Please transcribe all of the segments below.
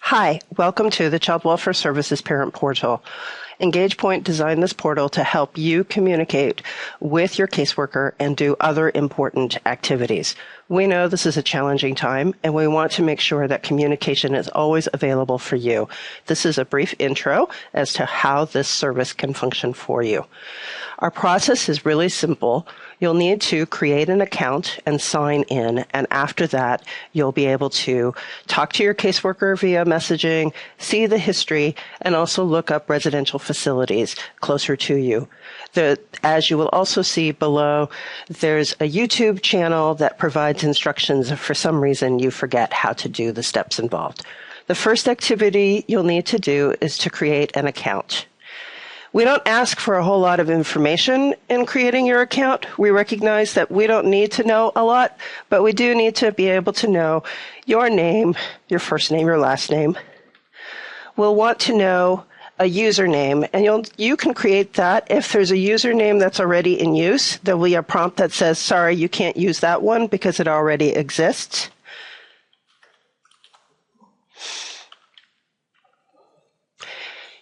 Hi, welcome to the Child Welfare Services Parent Portal. EngagePoint designed this portal to help you communicate with your caseworker and do other important activities. We know this is a challenging time, and we want to make sure that communication is always available for you. This is a brief intro as to how this service can function for you. Our process is really simple. You'll need to create an account and sign in, and after that, you'll be able to talk to your caseworker via messaging, see the history, and also look up residential facilities closer to you. As you will also see below, there's a YouTube channel that provides instructions if for some reason you forget how to do the steps involved. The first activity you'll need to do is to create an account. We don't ask for a whole lot of information in creating your account. We recognize that we don't need to know a lot, but we do need to be able to know your name, your first name, your last name. We'll want to know a username, and you can create that. If there's a username that's already in use, there'll be a prompt that says, sorry, you can't use that one because it already exists.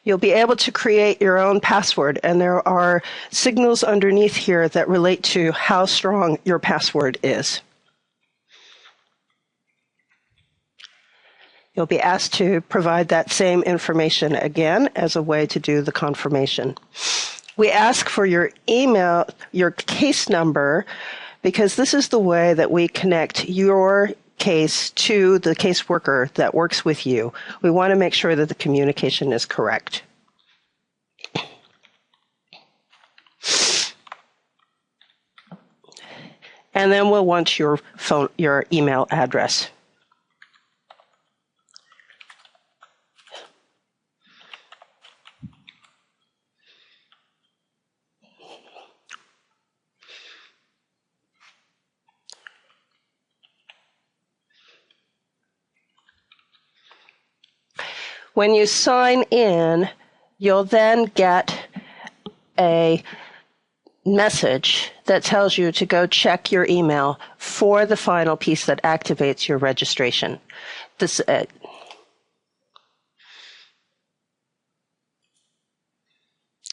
You'll be able to create your own password, and there are signals underneath here that relate to how strong your password is. You'll be asked to provide that same information again as a way to do the confirmation. We ask for your email, your case number, because this is the way that we connect your case to the caseworker that works with you. We want to make sure that the communication is correct. And then we'll want your email address. When you sign in, you'll then get a message that tells you to go check your email for the final piece that activates your registration.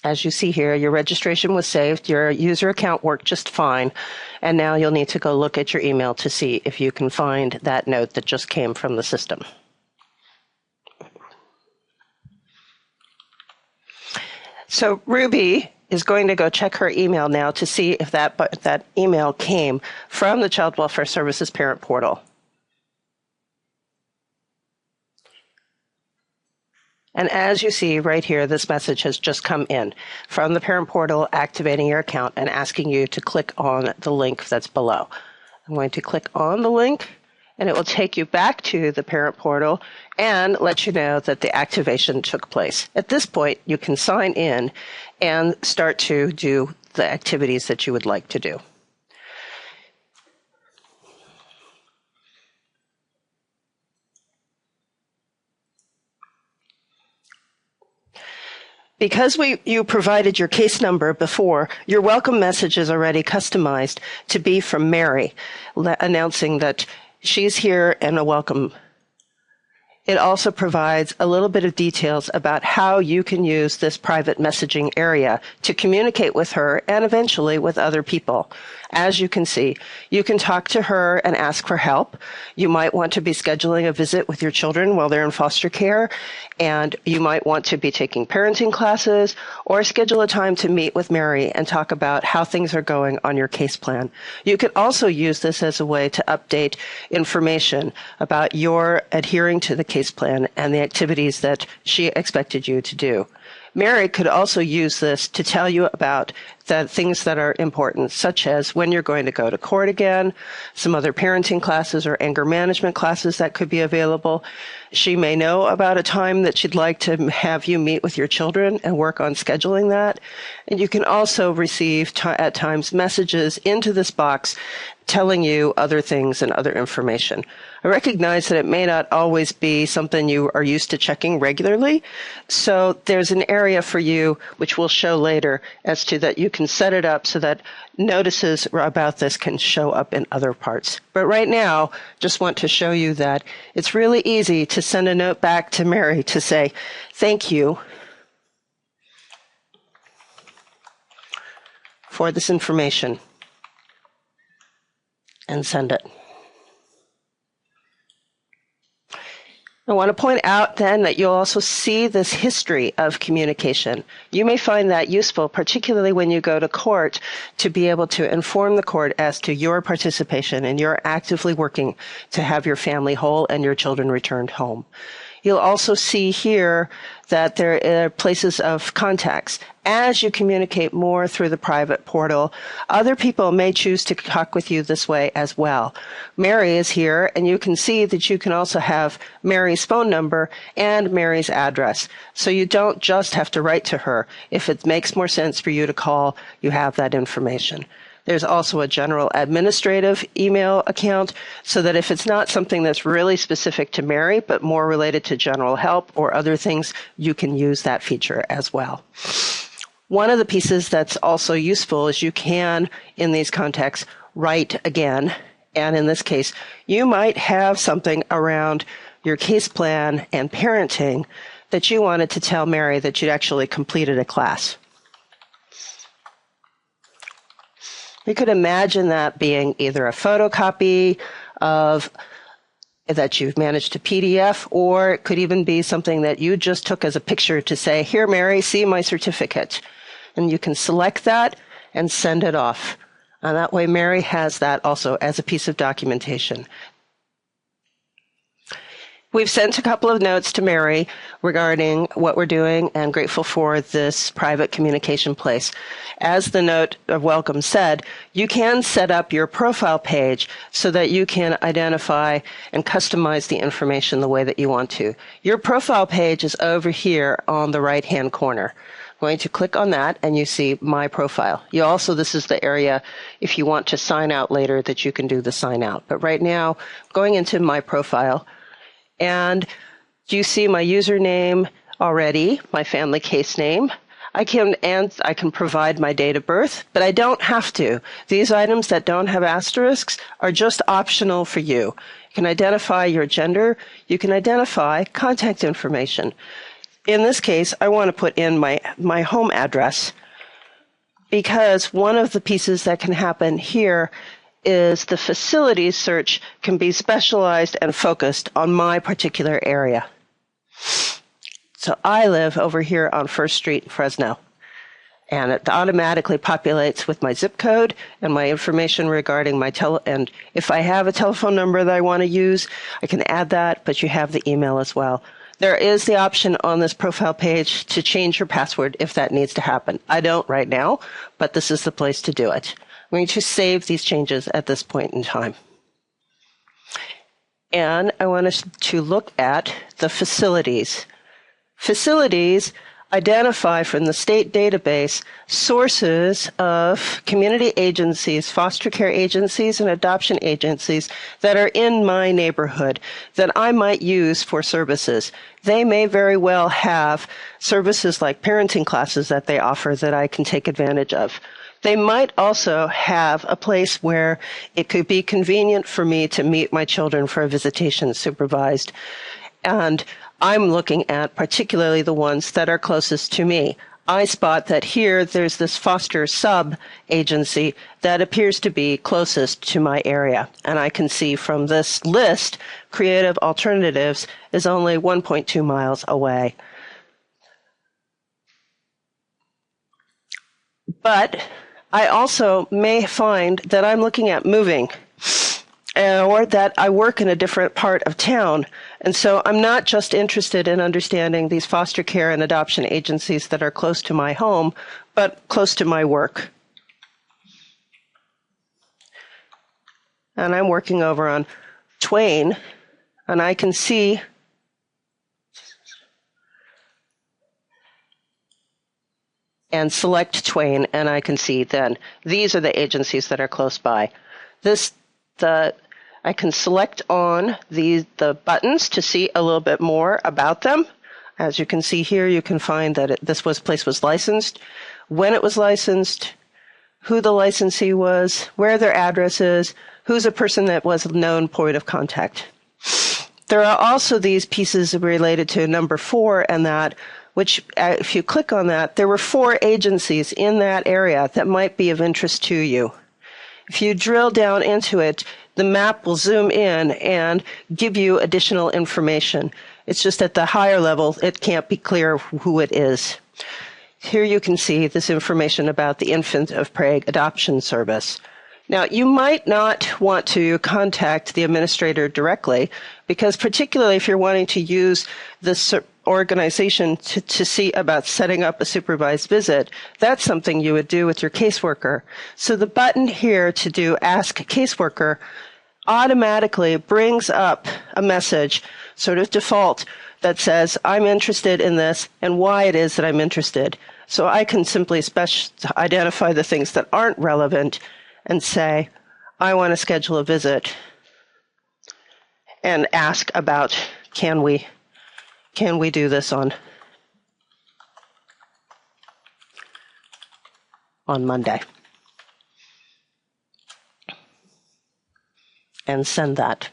As you see here, your registration was saved, your user account worked just fine, and now you'll need to go look at your email to see if you can find that note that just came from the system. So Ruby is going to go check her email now to see if that email came from the Child Welfare Services Parent Portal. And as you see right here, this message has just come in from the Parent Portal activating your account and asking you to click on the link that's below. I'm going to click on the link, and it will take you back to the Parent Portal and let you know that the activation took place. At this point, you can sign in and start to do the activities that you would like to do. Because you provided your case number before, your welcome message is already customized to be from Mary, announcing that she's here and a welcome. It also provides a little bit of details about how you can use this private messaging area to communicate with her and eventually with other people. As you can see, you can talk to her and ask for help. You might want to be scheduling a visit with your children while they're in foster care, and you might want to be taking parenting classes or schedule a time to meet with Mary and talk about how things are going on your case plan. You could also use this as a way to update information about your adhering to the case plan and the activities that she expected you to do. Mary could also use this to tell you about the things that are important, such as when you're going to go to court again, some other parenting classes or anger management classes that could be available. She may know about a time that she'd like to have you meet with your children and work on scheduling that. And you can also receive at times messages into this box telling you other things and other information. I recognize that it may not always be something you are used to checking regularly, so there's an area for you, which we'll show later, as to that you can set it up so that notices about this can show up in other parts. But right now, just want to show you that it's really easy to send a note back to Mary to say, thank you for this information, and send it. I want to point out then that you'll also see this history of communication. You may find that useful, particularly when you go to court, to be able to inform the court as to your participation and you're actively working to have your family whole and your children returned home. You'll also see here that there are places of contacts. As you communicate more through the private portal, other people may choose to talk with you this way as well. Mary is here, and you can see that you can also have Mary's phone number and Mary's address. So you don't just have to write to her. If it makes more sense for you to call, you have that information. There's also a general administrative email account so that if it's not something that's really specific to Mary, but more related to general help or other things, you can use that feature as well. One of the pieces that's also useful is you can, in these contexts, write again. And in this case, you might have something around your case plan and parenting that you wanted to tell Mary that you'd actually completed a class. You could imagine that being either a photocopy of that you've managed to PDF, or it could even be something that you just took as a picture to say, here, Mary, see my certificate. And you can select that and send it off. And that way, Mary has that also as a piece of documentation. We've sent a couple of notes to Mary regarding what we're doing and grateful for this private communication place. As the note of welcome said, you can set up your profile page so that you can identify and customize the information the way that you want to. Your profile page is over here on the right-hand corner. I'm going to click on that and you see my profile. You also, this is the area if you want to sign out later that you can do the sign out. But right now, going into my profile, and do you see my username already, my family case name? I can provide my date of birth, but I don't have to. These items that don't have asterisks are just optional for you. You can identify your gender. You can identify contact information. In this case, I want to put in my home address because one of the pieces that can happen here is the facilities search can be specialized and focused on my particular area. So I live over here on First Street in Fresno, and it automatically populates with my zip code and my information regarding my and if I have a telephone number that I want to use, I can add that, but you have the email as well. There is the option on this profile page to change your password if that needs to happen. I don't right now, but this is the place to do it. I'm going to save these changes at this point in time. And I want us to look at the facilities. Facilities identify from the state database sources of community agencies, foster care agencies, and adoption agencies that are in my neighborhood that I might use for services. They may very well have services like parenting classes that they offer that I can take advantage of. They might also have a place where it could be convenient for me to meet my children for a visitation supervised. And I'm looking at particularly the ones that are closest to me. I spot that here there's this foster sub-agency that appears to be closest to my area. And I can see from this list, Creative Alternatives is only 1.2 miles away. But I also may find that I'm looking at moving or that I work in a different part of town. And so I'm not just interested in understanding these foster care and adoption agencies that are close to my home, but close to my work. And I'm working over on Twain, and I can see and select Twain, and I can see then these are the agencies that are close by. I can select on the buttons to see a little bit more about them. As you can see here, you can find that this place was licensed, when it was licensed, who the licensee was, where their address is, who's a person that was a known point of contact. There are also these pieces related to number 4 and that, which if you click on that, there were 4 agencies in that area that might be of interest to you. If you drill down into it, the map will zoom in and give you additional information. It's just at the higher level, it can't be clear who it is. Here you can see this information about the Infant of Prague Adoption Service. Now, you might not want to contact the administrator directly, because particularly if you're wanting to use this organization to see about setting up a supervised visit, that's something you would do with your caseworker. So the button here to do Ask Caseworker automatically brings up a message, sort of default, that says, I'm interested in this and why it is that I'm interested. So I can simply identify the things that aren't relevant and say, I want to schedule a visit and ask about, can we do this on Monday? And send that.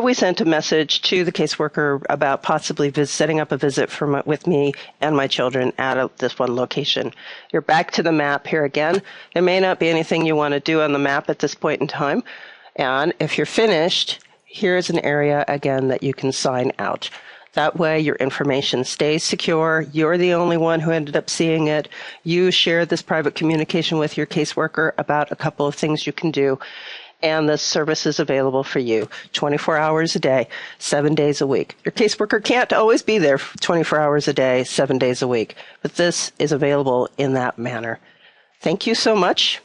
We sent a message to the caseworker about possibly setting up a visit with me and my children at this one location. You're back to the map here again. There may not be anything you want to do on the map at this point in time. And if you're finished, here's an area again that you can sign out. That way your information stays secure. You're the only one who ended up seeing it. You share this private communication with your caseworker about a couple of things you can do. And the service is available for you 24 hours a day, 7 days a week. Your caseworker can't always be there 24 hours a day, 7 days a week, but this is available in that manner. Thank you so much.